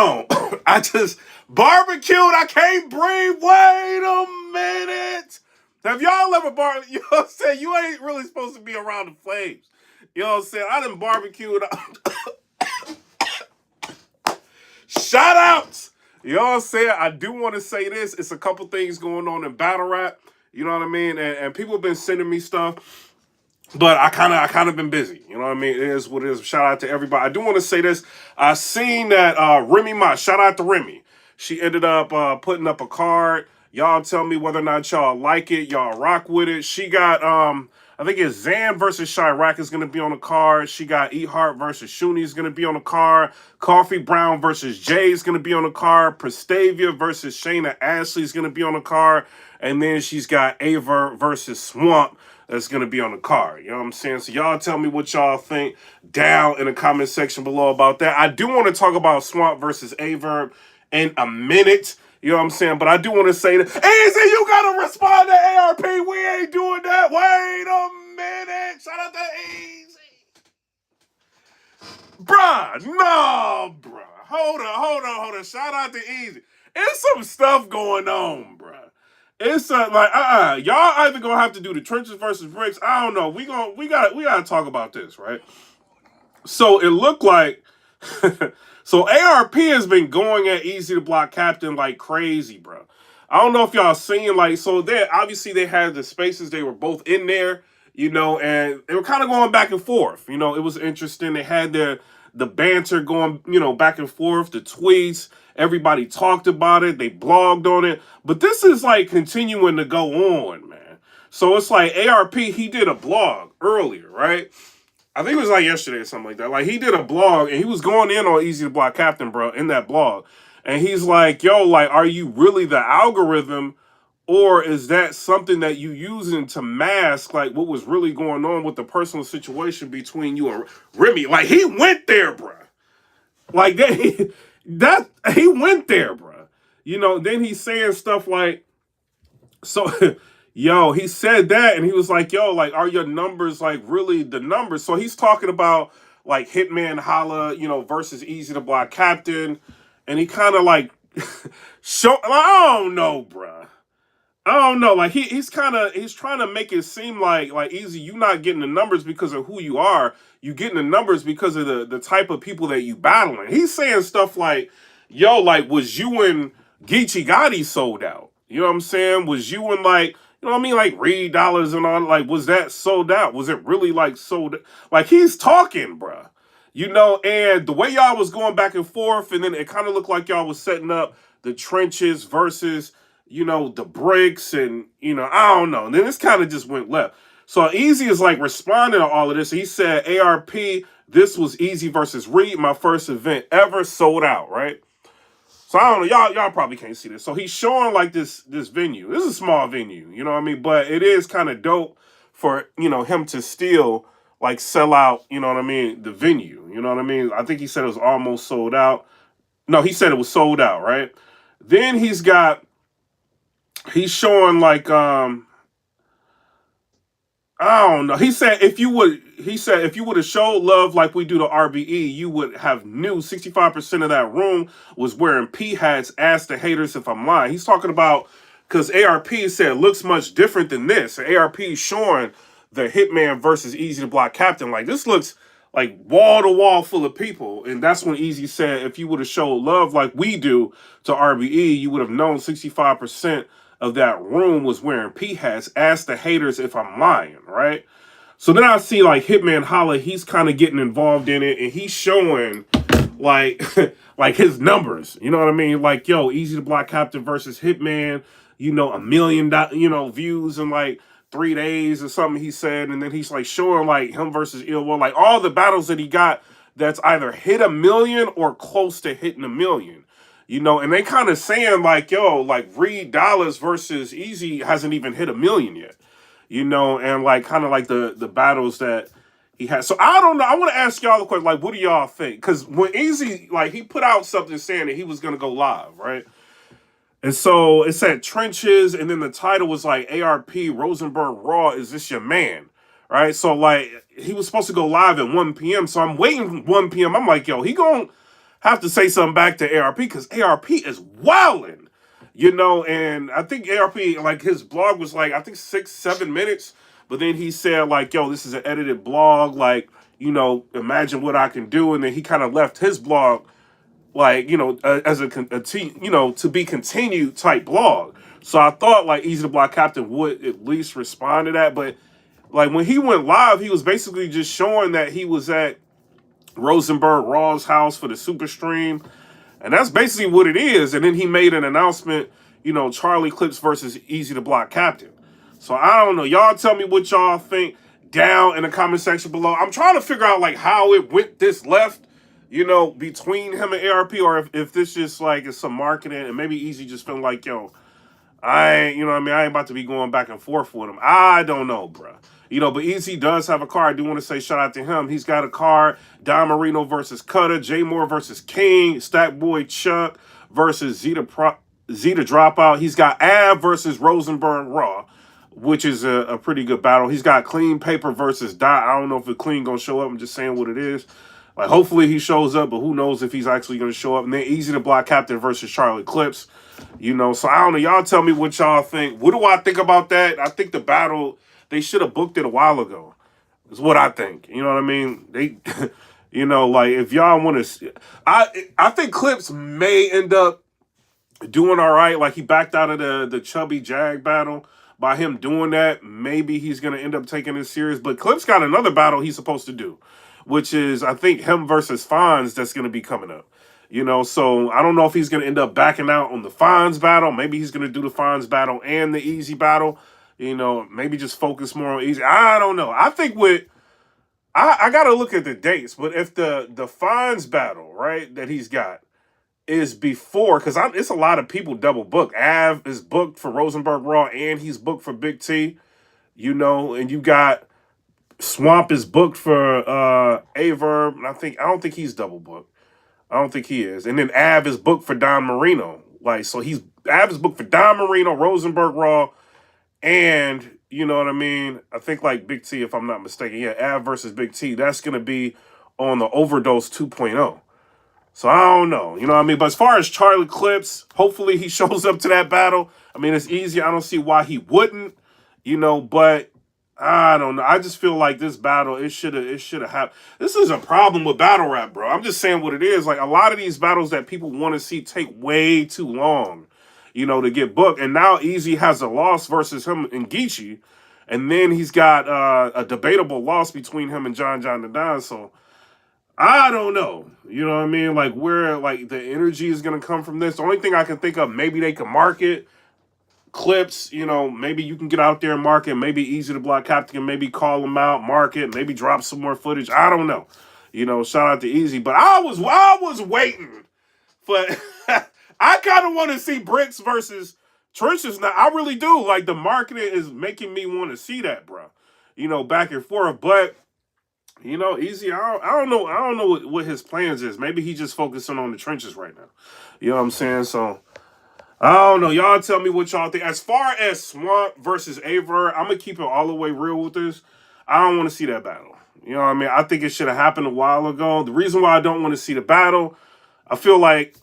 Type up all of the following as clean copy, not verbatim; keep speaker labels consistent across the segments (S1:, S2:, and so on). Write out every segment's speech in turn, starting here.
S1: on. I just barbecued. I can't breathe. Wait a minute. Have y'all ever barbecued? You know what I'm saying? You ain't really supposed to be around the flames. You know what I'm saying? I done barbecued. Shout outs. You know what I'm saying? I do want to say this. It's a couple things going on in battle rap. You know what I mean? And people have been sending me stuff. But I kind of been busy. You know what I mean? It is what it is. Shout out to everybody. I do want to say this. I seen that Remy Ma, shout out to Remy. She ended up putting up a card. Y'all tell me whether or not y'all like it. Y'all rock with it. She got I think it's Zan versus Chirac is gonna be on the card. She got Eat Heart versus Shuni is gonna be on the card. Coffee Brown versus Jay is gonna be on the card. Prestavia versus Shayna Ashley is gonna be on the card. And then she's got Aver versus Swamp that's going to be on the card. You know what I'm saying? So y'all tell me what y'all think down in the comment section below about that. I do want to talk about Swamp versus Verb in a minute. You know what I'm saying? But I do want to say that, Eazy, you got to respond to ARP. We ain't doing that. Wait a minute. Shout out to Eazy. Bruh, no, bruh. Hold on. Shout out to Eazy. There's some stuff going on, bruh. It's like y'all either gonna have to do the trenches versus bricks. I don't know. We gotta talk about this, right? So it looked like so ARP has been going at Easy the Block Captain like crazy, bro. I don't know if y'all seen so they obviously they had the spaces, they were both in there, you know, and they were kind of going back and forth. You know, it was interesting. They had the banter going, you know, back and forth, the tweets. Everybody talked about it. They blogged on it. But this is like continuing to go on, man. So it's like ARP, he did a blog earlier, right? I think it was like yesterday or something like that. Like he did a blog and he was going in on Easy the Block Captain, bro, in that blog. And he's like, yo, like, are you really the algorithm? Or is that something that you using to mask like what was really going on with the personal situation between you and Remy? Like he went there, bro. Like that he went there, bro. You know, then he's saying stuff like, so, yo, he said that, and he was like, yo, like, are your numbers like really the numbers? So he's talking about like Hitman Holla, you know, versus Easy the Block Captain, and he kind of like I don't know, bro. I don't know. Like he's trying to make it seem like Easy, you not getting the numbers because of who you are. You getting the numbers because of the type of people that you battling. He's saying stuff like, yo, like, was you and Geechee Gotti sold out? You know what I'm saying? Was you and like, you know what I mean? Like Reed Dollars and all, like, was that sold out? Was it really like sold? Like he's talking, bruh. You know, and the way y'all was going back and forth, and then it kind of looked like y'all was setting up the trenches versus, you know, the bricks, and, you know, I don't know. And then this kind of just went left. So Eazy is like responding to all of this. He said, ARP, this was Easy versus Reed, my first event ever, sold out, right? So I don't know, y'all probably can't see this. So he's showing like this venue. This is a small venue, you know what I mean? But it is kind of dope for, you know, him to still like sell out, you know what I mean, the venue, you know what I mean? I think he said it was almost sold out. No, he said it was sold out, right? Then he's showing like I don't know. He said if you would have showed love like we do to RBE, you would have knew 65% of that room was wearing P hats. Ask the haters if I'm lying. He's talking about because ARP said it looks much different than this. And ARP showing the Hitman versus Easy the Block Captain. Like this looks like wall to wall full of people. And that's when Easy said if you would have showed love like we do to RBE, you would have known 65% of that room was wearing P hats. Ask the haters if I'm lying, right? So then I see like Hitman Holla, he's kind of getting involved in it, and he's showing like like his numbers. You know what I mean? Like, yo, Easy the Block Captain versus Hitman, you know, 1 million, you know, views in like 3 days or something, he said. And then he's like showing like him versus Ill Will, like all the battles that he got that's either hit 1 million or close to hitting 1 million. You know, and they kind of saying like, yo, like Reed Dollars versus Easy hasn't even hit 1 million yet. You know, and like kind of like the battles that he has. So I don't know. I want to ask y'all a question. Like, what do y'all think? Because when Easy, like, he put out something saying that he was going to go live, right? And so it said trenches, and then the title was like ARP Rosenberg Raw. Is this your man? Right? So like he was supposed to go live at 1 p.m. So I'm waiting 1 p.m. I'm like, yo, he going have to say something back to ARP because ARP is wilding, and I think ARP, like his blog was like, I think 6-7 minutes, but then he said like, yo, this is an edited blog, like, imagine what I can do. And then he kind of left his blog like, as to be continued type blog. So I thought like Eazy the Block Captain would at least respond to that. But like when he went live, he was basically just showing that he was at Rosenberg Raw's house for the super stream. And that's basically what it is. And then he made an announcement, Charlie Clips versus Eazy the Block Captain. So I don't know. Y'all tell me what y'all think down in the comment section below. I'm trying to figure out like how it went this left, between him and ARP, or if this just like is some marketing and maybe Eazy just feeling like, yo, I ain't about to be going back and forth with him. I don't know, bruh. But Eazy does have a card. I do want to say shout out to him. He's got a card. Don Marino versus Cutter. Jay Moore versus King. Stack Boy Chuck versus Zeta Dropout. He's got Av versus Rosenberg Raw, which is a pretty good battle. He's got Clean Paper versus Dot. I don't know if the Clean going to show up. I'm just saying what it is. Like, hopefully he shows up, but who knows if he's actually going to show up. And then Eazy the Block Captain versus Charlie Clips. So I don't know. Y'all tell me what y'all think. What do I think about that? I think the battle, they should have booked it a while ago. Is what I think. You know what I mean? They, like if y'all want to, I think Clips may end up doing all right. Like he backed out of the Chubby Jag battle. By him doing that, maybe he's going to end up taking it serious. But Clips got another battle he's supposed to do, which is, I think, him versus Fonz that's going to be coming up. So I don't know if he's going to end up backing out on the Fonz battle. Maybe he's going to do the Fonz battle and the Eazy battle. Maybe just focus more on Eazy. I don't know. I think I got to look at the dates. But if the Fonz battle, right, that he's got is before, because it's a lot of people double booked. Av is booked for Rosenberg Raw and he's booked for Big T, and you got Swamp is booked for Verb, and I don't think he's double booked. I don't think he is. And then Av is booked for Don Marino. Like, so Av is booked for Don Marino, Rosenberg Raw, and you know what I mean? I think like Big T, if I'm not mistaken. Yeah, Av versus Big T. That's gonna be on the Overdose 2.0. So I don't know. You know what I mean? But as far as Charlie Clips, hopefully he shows up to that battle. I mean, it's easy. I don't see why he wouldn't, but I don't know. I just feel like this battle, it should have happened. This is a problem with battle rap, bro. I'm just saying what it is. Like a lot of these battles that people want to see take way too long, to get booked. And now Eazy has a loss versus him and Geechee. And then he's got a debatable loss between him and John the Don. So I don't know. You know what I mean? Like where like the energy is going to come from this. The only thing I can think of, maybe they can market Clips, maybe you can get out there and market. Maybe Eazy the Block Captain can maybe call him out, market, maybe drop some more footage. I don't know. Shout out to Eazy. But I was waiting for I kind of want to see Bricks versus Trenches now. I really do. Like the marketing is making me want to see that, bro. Back and forth. But Eazy, I don't know. I don't know what his plans is. Maybe he's just focusing on the trenches right now. You know what I'm saying? So I don't know. Y'all tell me what y'all think. As far as Swamp versus Aver, I'm going to keep it all the way real with this. I don't want to see that battle. You know what I mean? I think it should have happened a while ago. The reason why I don't want to see the battle, I feel like,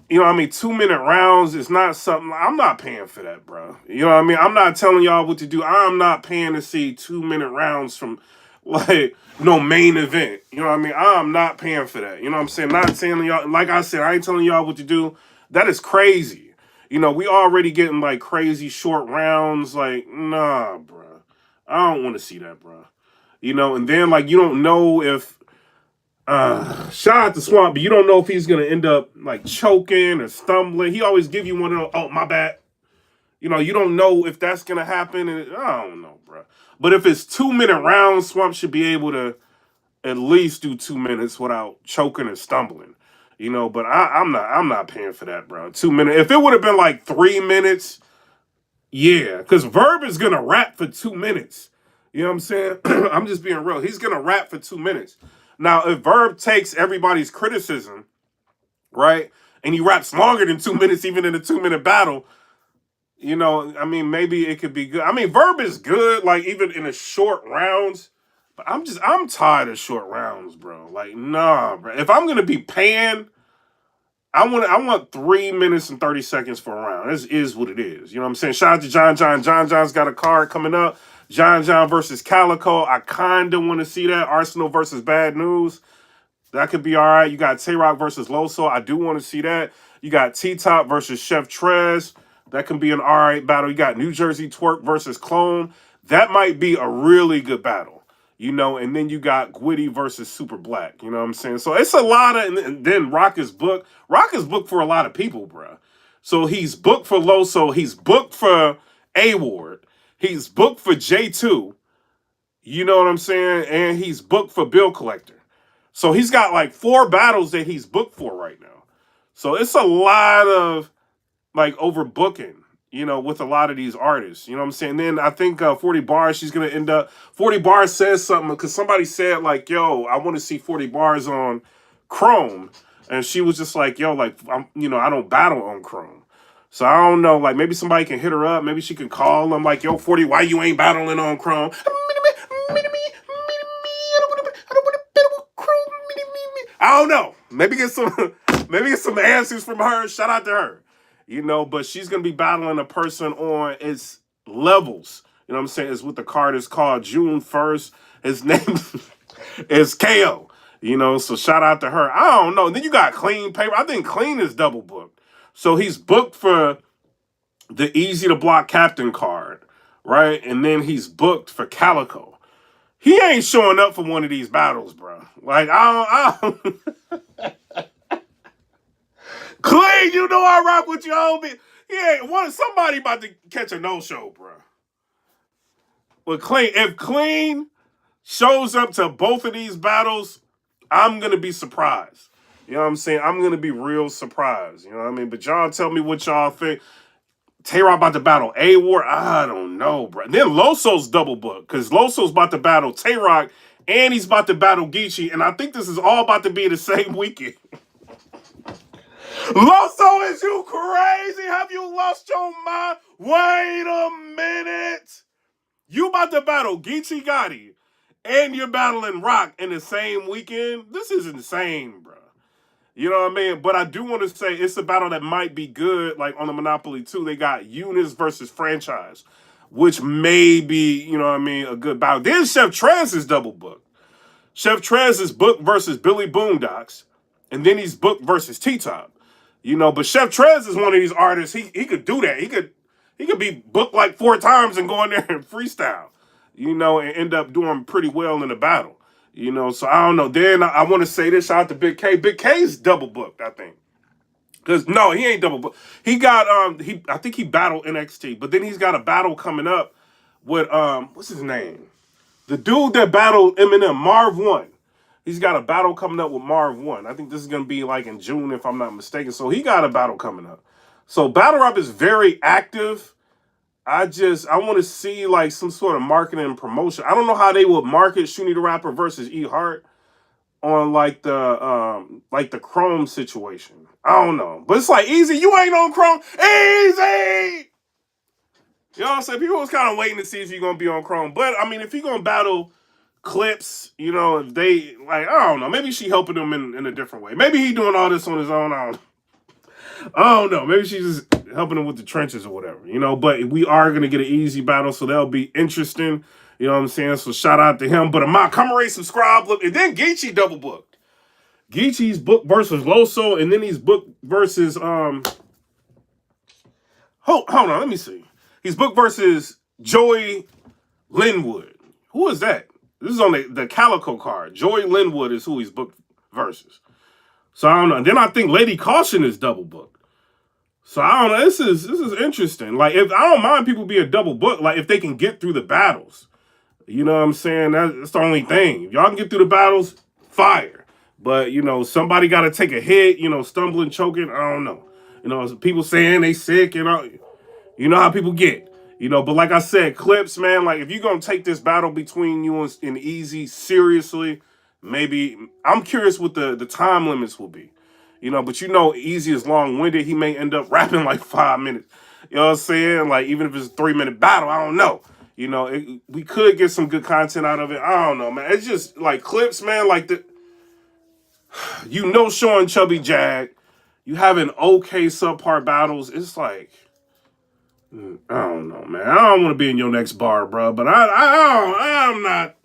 S1: 2-minute rounds is not something, I'm not paying for that, bro. You know what I mean? I'm not telling y'all what to do. I'm not paying to see 2-minute rounds from, like, no main event. You know what I mean? I'm not paying for that. You know what I'm saying? Not telling y'all, like I said, I ain't telling y'all what to do. That is crazy. We already getting like crazy short rounds. Like, nah, bro. I don't want to see that, bro. And then like you don't know if shout out to Swamp, but you don't know if he's gonna end up like choking or stumbling. He always give you one of those, oh my bad. You don't know if that's gonna happen, and I don't know, bro. But if it's 2-minute rounds, Swamp should be able to at least do 2 minutes without choking or stumbling. But I'm not paying for that, bro. 2 minutes. If it would have been like 3 minutes, yeah. Because Verb is gonna rap for 2 minutes. You know what I'm saying? I'm just being real. He's gonna rap for 2 minutes. Now, if Verb takes everybody's criticism, right, and he raps longer than 2 minutes, even in a 2-minute battle, maybe it could be good. Verb is good, like even in the short rounds. But I'm tired of short rounds, bro. Like, nah, bro. If I'm gonna be paying I want 3 minutes and 30 seconds for a round. This is what it is. You know what I'm saying? Shout out to John John. John John's got a card coming up. John John versus Calico. I kind of want to see that. Arsenal versus Bad News. That could be all right. You got Tay-Rock versus Loso. I do want to see that. You got T-Top versus Chef Trez. That can be an all right battle. You got New Jersey Twerk versus Clone. That might be a really good battle. You know, and then you got Gwitty versus Super Black. You know what I'm saying? So it's a lot of, and then Rock is booked. Rock is booked for a lot of people, bro. So he's booked for Loso. He's booked for A-Ward. He's booked for J2. You know what I'm saying? And he's booked for Bill Collector. So he's got like 4 battles that he's booked for right now. So it's a lot of like overbooking, you know, with a lot of these artists. You know what I'm saying? Then I think 40 Bars, she's going to end up, 40 Bars says something because somebody said like, yo, I want to see 40 Bars on Chrome. And she was just like, yo, like, you know, I don't battle on Chrome. So I don't know, like maybe somebody can hit her up. Maybe she can call them like, yo, 40, why you ain't battling on Chrome? I don't know. Maybe get some answers from her. Shout out to her. You know, but she's gonna be battling a person on its levels. You know what I'm saying? It's what the card is called. June 1st. His name is KO. You know, so shout out to her. I don't know. And then you got Clean Paper. I think Clean is double booked. So he's booked for the Easy to Block Captain card, right? And then he's booked for Calico. He ain't showing up for one of these battles, bro. Like, I don't Clean, you know I rock with you, homie. Yeah, somebody about to catch a no-show, bro. Well, Clean, if Clean shows up to both of these battles, I'm going to be surprised. You know what I'm saying? I'm going to be real surprised. You know what I mean? But y'all tell me what y'all think. Tay-Rock about to battle A-War? I don't know, bro. Then Loso's double book because Loso's about to battle Tay-Rock and he's about to battle Geechee. And I think this is all about to be the same weekend. Loso, is you crazy? Have you lost your mind? Wait a minute. You about to battle Geechee Gotti and you're battling Rock in the same weekend? This is insane, bro. You know what I mean? But I do want to say it's a battle that might be good. Like on the Monopoly 2, they got Eunice versus Franchise, which may be, you know what I mean, a good battle. Then Chef Trez is double booked. Chef Trez is booked versus Billy Boondocks, and then he's booked versus T-Top. You know, but Chef Trez is one of these artists. He could do that. He could be booked like 4 times and go in there and freestyle, you know, and end up doing pretty well in the battle. You know, so I don't know. Then I want to say this, shout out to Big K. Big K's double booked, I think. Because no, he ain't double booked. He got I think he battled NXT, but then he's got a battle coming up with what's his name? The dude that battled Eminem, Marv 1. He's got a battle coming up with Marv 1. I think this is gonna be like in June, if I'm not mistaken. So he got a battle coming up. So Battle Rap is very active. I want to see like some sort of marketing and promotion. I don't know how they would market Shuni the Rapper versus E Hart on like the Chrome situation. I don't know. But it's like, Eazy, you ain't on Chrome. Eazy! You know what I'm saying? People was kind of waiting to see if you're going to be on Chrome. But, I mean, if you're going to battle Clips, you know, if they, like, I don't know. Maybe she helping them in a different way. Maybe he doing all this on his own. I don't know. Maybe she's just helping him with the trenches or whatever, you know. But we are going to get an Eazy battle, so that'll be interesting. You know what I'm saying? So shout out to him. But Ahmad, come rate, subscribe, look. And then Geechee double booked. Geechee's booked versus Loso, and then he's booked versus, hold on, let me see. He's booked versus Joey Linwood. Who is that? This is on the Calico card. Joey Linwood is who he's booked versus. So I don't know. And then I think Lady Caution is double booked. So I don't know. This is interesting. Like, if I don't mind people being double booked, like if they can get through the battles. You know what I'm saying? That's the only thing. If y'all can get through the battles, fire. But, you know, somebody got to take a hit, you know, stumbling, choking. I don't know. You know, people saying they sick, you know how people get. You know, but like I said, Clips, man, like if you're going to take this battle between you and Eazy seriously, maybe, I'm curious what the time limits will be. You know, but you know Eazy is long-winded. He may end up rapping like 5 minutes. You know what I'm saying? Like, even if it's a 3-minute battle, I don't know. You know, we could get some good content out of it. I don't know, man. It's just like Clips, man, like you know Sean Chubby Jag. you having okay subpar battles. It's like, I don't know, man. I don't want to be in your next bar, bro. But I'm not.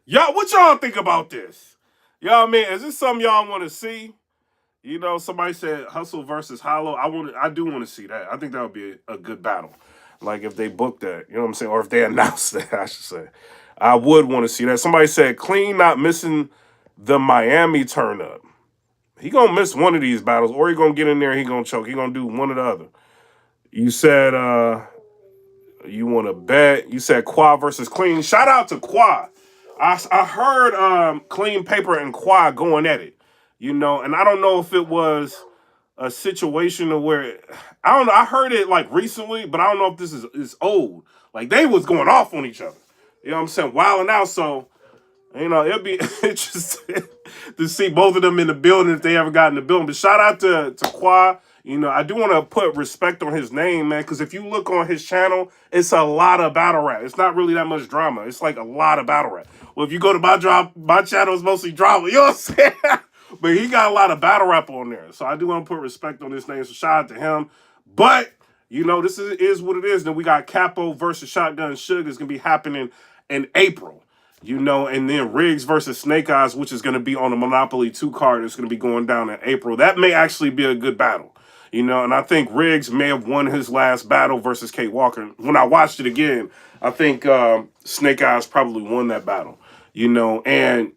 S1: Y'all, what y'all think about this? Y'all, man, is this something y'all want to see? You know, somebody said Hustle versus Hollow. I do want to see that. I think that would be a good battle. Like if they booked that, you know what I'm saying, or if they announced that, I should say. I would want to see that. Somebody said Clean not missing the Miami turn up. He gonna miss one of these battles, or he gonna get in there and he gonna choke. He gonna do one or the other. You said you want to bet. You said Qua versus Clean. Shout out to Qua. I heard Clean Paper and Qua going at it. You know, and I don't know if it was a situation of where I don't know. I heard it like recently, but I don't know if this is old. Like they was going off on each other. You know what I'm saying? Wilding out. So you know, it'd be interesting to see both of them in the building if they ever got in the building. But shout out to Qua. You know, I do want to put respect on his name, man, because if you look on his channel, it's a lot of battle rap. It's not really that much drama. It's like a lot of battle rap. Well, if you go to my channel, it's mostly drama. You know what I'm saying? But he got a lot of battle rap on there. So I do want to put respect on his name. So shout out to him. But, you know, this is what it is. Then we got Capo versus Shotgun Suge. It's going to be happening in April. You know, and then Riggs versus Snake Eyes, which is going to be on the Monopoly 2 card. It's going to be going down in April. That may actually be a good battle. You know, and I think Riggs may have won his last battle versus Kate Walker. When I watched it again, I think Snake Eyes probably won that battle. You know, and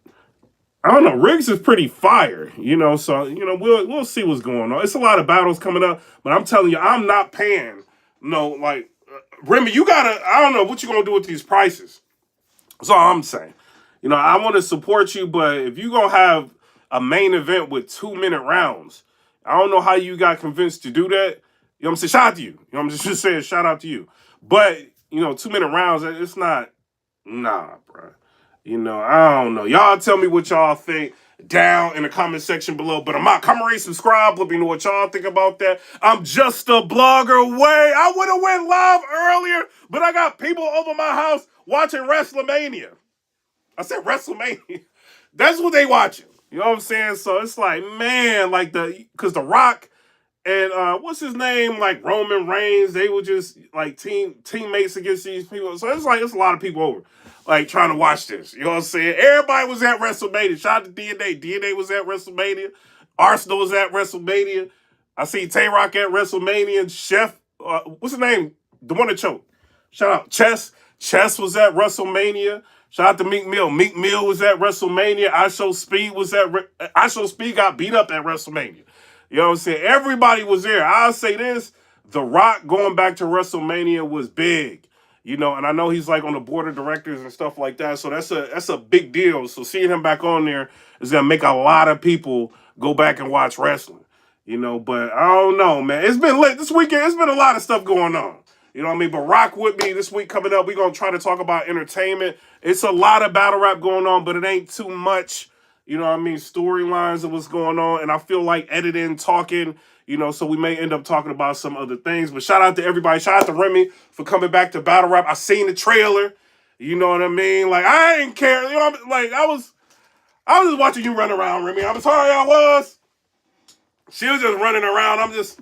S1: I don't know, Riggs is pretty fire. You know, so you know we'll see what's going on. It's a lot of battles coming up, but I'm telling you, I'm not paying. No, like Remy, you gotta. I don't know what you gonna do with these prices. That's all I'm saying. You know, I want to support you, but if you gonna have a main event with 2-minute rounds, I don't know how you got convinced to do that. You know what I'm saying? Shout out to you. You know what I'm just saying? Shout out to you. But, you know, 2-minute rounds, it's not, nah, bro. You know, I don't know. Y'all tell me what y'all think down in the comment section below. But I'm out. Comment, rate, subscribe. Let me know what y'all think about that. I'm just a blogger. I would have went live earlier, but I got people over my house watching WrestleMania. I said WrestleMania. That's what they watching. You know what I'm saying? So it's like, man, like because The Rock and what's his name, like Roman Reigns, they were just like teammates against these people. So it's like it's a lot of people over, like trying to watch this. You know what I'm saying? Everybody was at WrestleMania. Shout out to DNA. DNA was at WrestleMania. Arsenal was at WrestleMania. I see Tay Rock at WrestleMania. Chef, what's his name? The one that choked. Shout out Chess. Chess was at WrestleMania. Shout out to Meek Mill. Meek Mill was at WrestleMania. I Show Speed was at. I Show Speed got beat up at WrestleMania. You know what I'm saying? Everybody was there. I'll say this: The Rock going back to WrestleMania was big. You know, and I know he's like on the board of directors and stuff like that. So that's a big deal. So seeing him back on there is gonna make a lot of people go back and watch wrestling. You know, but I don't know, man. It's been lit this weekend. It's been a lot of stuff going on. You know what I mean? But rock with me this week coming up. We're going to try to talk about entertainment. It's a lot of battle rap going on, but it ain't too much, you know what I mean, storylines of what's going on. And I feel like editing, talking, you know, so we may end up talking about some other things. But shout out to everybody. Shout out to Remy for coming back to battle rap. I seen the trailer. You know what I mean? Like, I ain't care. You know, like, I was just watching you run around, Remy. I'm sorry I was. She was just running around. I'm just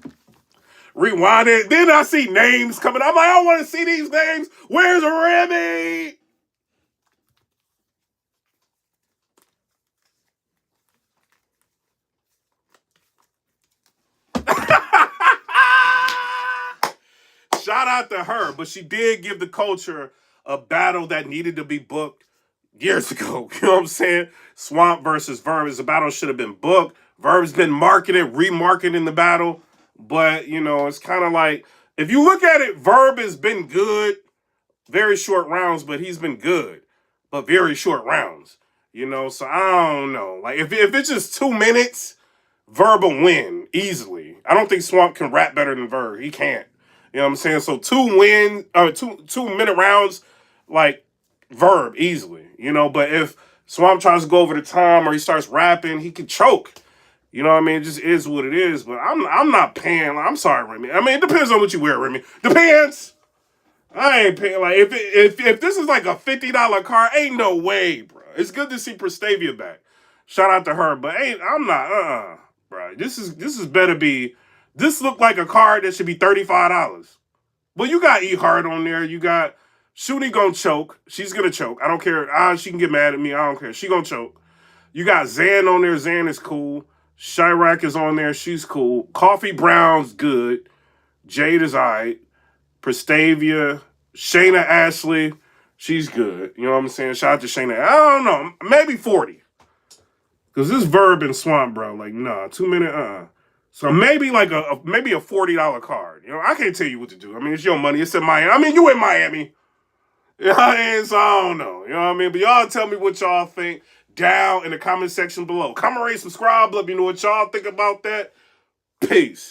S1: rewinding. Then I see names coming. I'm like, I don't want to see these names. Where's Remy? Shout out to her, but she did give the culture a battle that needed to be booked years ago. You know what I'm saying? Swamp versus Verb. The battle should have been booked. Verb's been marketed, remarketing the battle. But, you know, it's kind of like, if you look at it, Verb has been good. Very short rounds, but he's been good. But very short rounds. You know, so I don't know. Like, if it's just 2 minutes, Verb will win easily. I don't think Swamp can rap better than Verb. He can't. You know what I'm saying? So 2-minute rounds, like, Verb easily. You know, but if Swamp tries to go over the time or he starts rapping, he can choke. You know what I mean? It just is what it is. But I'm not paying. I'm sorry, Remy. I mean, it depends on what you wear, Remy. Depends. I ain't paying. Like, if this is like a $50 car, ain't no way, bro. It's good to see Prestavia back. Shout out to her, but I'm not. bro. This is better be. This look like a card that should be $35. Well, you got E Hart on there. You got Shooty gonna choke. She's gonna choke. I don't care. She can get mad at me. I don't care. She gonna choke. You got Zan on there. Zan is cool. Chirac is on there. She's cool. Coffee Brown's good. Jade is alright. Prestavia. Shayna Ashley. She's good. You know what I'm saying? Shout out to Shayna. I don't know. Maybe 40. Because this Verb and Swamp, bro. Like, nah. 2 minute, So maybe like maybe a $40 card. You know, I can't tell you what to do. I mean, it's your money. It's in Miami. I mean, you in Miami. You know what I mean? So I don't know. You know what I mean? But y'all tell me what y'all think down in the comment section below. Comment, rate, subscribe. Let me know what y'all think about that. Peace.